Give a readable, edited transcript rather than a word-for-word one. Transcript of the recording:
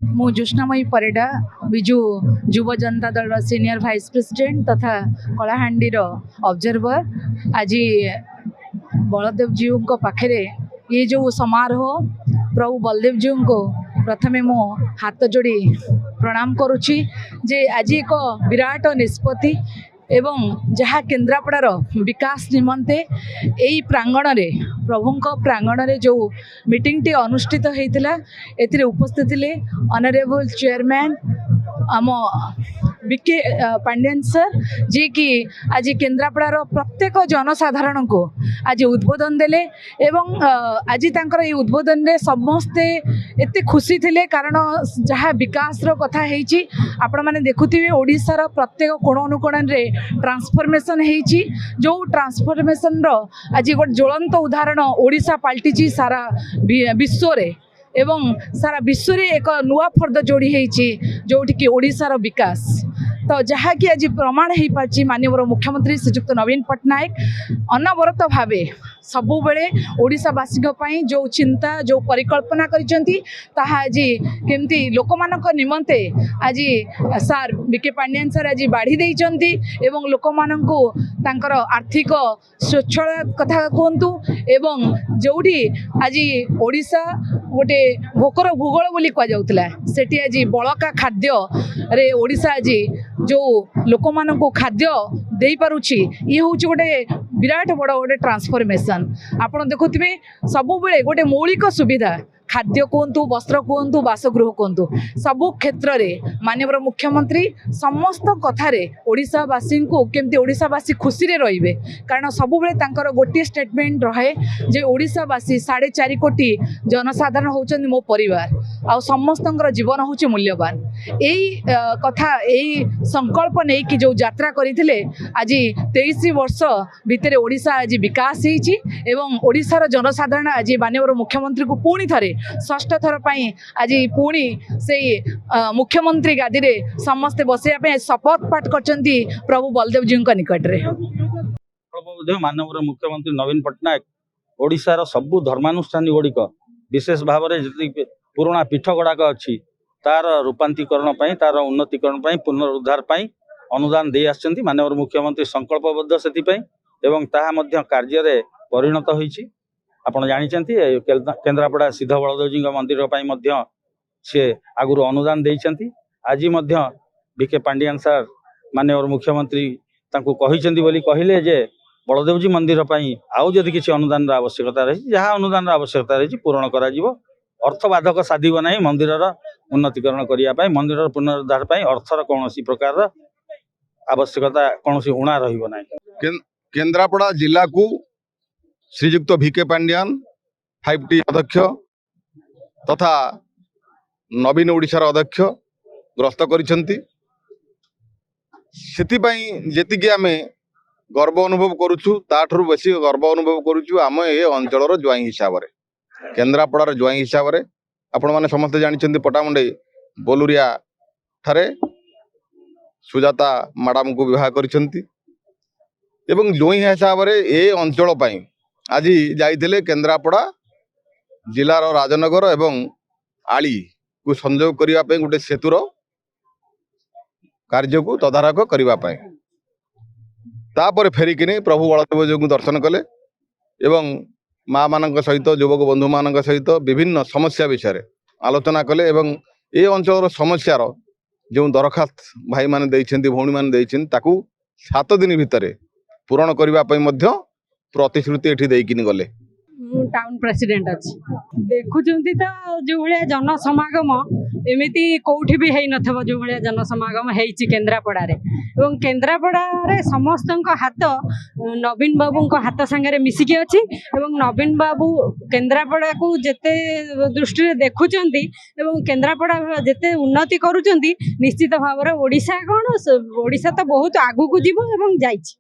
मु ज्योत्स्नामयी Parida Biju युव Janata Dal senior vice president तथा Kalahandi observer आज बलदेव जीव को पाखे ये जो समारोह प्रभु बलदेव जीव को प्रथमे मो हाथ जोड़ी प्रणाम करुच्ची जे आज एक विराट निष्पत्ति एवं जहाँ केन्द्रापड़ार विकास निमंते यही प्रांगण रे प्रभुंक प्रांगण रे जो मीटिंग टी अनुष्ठित होता एथिरे उपस्थित थे ऑनरेबल चेयरमैन आम बीके पांड्यन सर जी कि आज केन्द्रापड़ार प्रत्येक जनसाधारण को आज उद्बोधन देले एवं आज तांकर ये उद्बोधन रे समस्ते एते खुशी थिले कारण जहाँ विकास रो कथा हेची आपण माने देखुथिबे ओडिसा रो प्रत्येक कोण अनुकोण रे ट्रांसफॉर्मेशन हेची जो ट्रांसफॉर्मेशन रो आज गोटे ज्वलंत उदाहरण ओडिसा पाल्टिची सारा विश्व रे एवं सारा विश्व रे एक नुआ फर्द जोड़ी होती जोटि कि ओडिसा रो विकास तो जहाँ कि आज प्रमाण हो पार्टी माननीय मुख्यमंत्री श्रीजुक्त नवीन पट्टनायक अनवरत भावे सबु बेले ओडिशावासी जो चिंता जो परिकल्पना करिसेंती ताहा आज केमती लोकमानक निमंते आज सार बीके पांड्यन सर आज बाढ़ी देइचंती एवं लोकमानंकु तांकर आर्थिक स्वच्छता कथा कहतु एवं जोड़ी आज ओडिशा गोटे भोकर भूगोल बोली कहुला सेठी आज बड़का खाद्य रे ओडिशा आज जो लोक मानक खाद्य दे पारुछि ये हूँ गोटे विराट बड़ गोटे ट्रांसफॉर्मेशन आपड़ देखुवे सब बेले गोटे मौलिक सुविधा खाद्य कहतु वस्त्र कहतु बासगृह कहतु सबु क्षेत्र में माननीय मुख्यमंत्री समस्त कथार ओडिशावासी को केमती ओडिशावासी खुशी रे रहिबे कारण सबु बेले तांकर गोटे स्टेटमेंट रहे जे ओडिशावासी 4.5 कोटी जनसाधारण होचंदी मो परिवार आ समस्त जीवन होची मूल्यवान यही कथा यही संकल्प नहीं कि जो यात्रा करथिले आज 23 वर्ष भितर ओडिशा आज विकास होईची एवं ओडिशार जनसाधारण आज माननीय मुख्यमंत्री को पुणी थरे षष्ठ थर पर आज पुणी से मुख्यमंत्री गादी रे समस्ते बसैया शपथ पाठ करचंती प्रभु बलदेव जी निकट रे माननीय मुख्यमंत्री नवीन पट्टनायक ओडिशार सबु धर्मानुष्ठानी गुड़िक विशेष भाव में पुराणा पीठ गुड़ाक अच्छी तार रूपांतरीकरण तार उन्नतीकरण पुनरुद्धार अनुदान दे आछंती माननीय मुख्यमंत्री संकल्पबद्ध से कार्य परिणत होईची आपण जानिचंती केन्द्रापड़ा सिद्ध बलदेव जी मंदिर सी आगुरी अनुदान देइचंती आज बीके पांड्यन सर माननीय मुख्यमंत्री कहले जे बलदेव जी मंदिर आउ जदि किसी अनुदान आवश्यकता रही जहाँ अनुदान आवश्यकता रही पूरण करा अर्थबाधक साधिब ना मंदिर उन्नतीकरण करने मंदिर पुनरुद्धार अर्थर कौन प्रकार आवश्यकता कौन उणा रही केन्द्रापड़ा जिला को श्रीजुक्त बीके पांड्यन 5T अध्यक्ष तथा नवीन ओडिशार अध्यक्ष ग्रस्त करिसेंती जेतिकी आमे गर्व अनुभव करुछु ताठुर बेसी गर्व अनुभव करुछु आम ए अंचलर ज्वाई हिसाब रे केन्द्रापड़ार ज्वाई हिसाब रे आपण माने समस्त जानिचंती पटामुंडे बोलुरिया ठारे सुजाता मैडम को विवाह करिसेंती एवं ज्वाई हिसाब रे ए अंचल पई आज जाइए केन्द्रापड़ा जिलार राजनगर एवं आली को संयोग करने गोटे सेतुर कार्य को तदारख करने तापर फेरिकी प्रभु बलदेव जी को दर्शन कले एवं माँ मान सहित युवक बंधु मान सहित विभिन्न समस्या विषय आलोचना कले एवं ए अंचल समस्यार जो दरखास्त भाई मैंने भौणी मैंने 7 दिन भितर पूरण करने प्रतिश्रुति एठी देकिन गले टाउन प्रेसिडेंट अच्छी देखुंत तो जो भाया जनसमागम एमती कौटी भी नथिबो जो भाया जनसमागम होईची केन्द्रापड़ा रे एवं केन्द्रापड़ा रे समस्त हाथ नवीन बाबू हाथ सांगे मिसिकी अच्छी एवं नवीन बाबू केन्द्रापड़ा को जेते दृष्टि देखुंत एवं केन्द्रापड़ा जेते उन्नति करुचंती निश्चित भाव में ओडिशा कौन ओडिशा तो बहुत आगू को जीवो एवं जाइछि।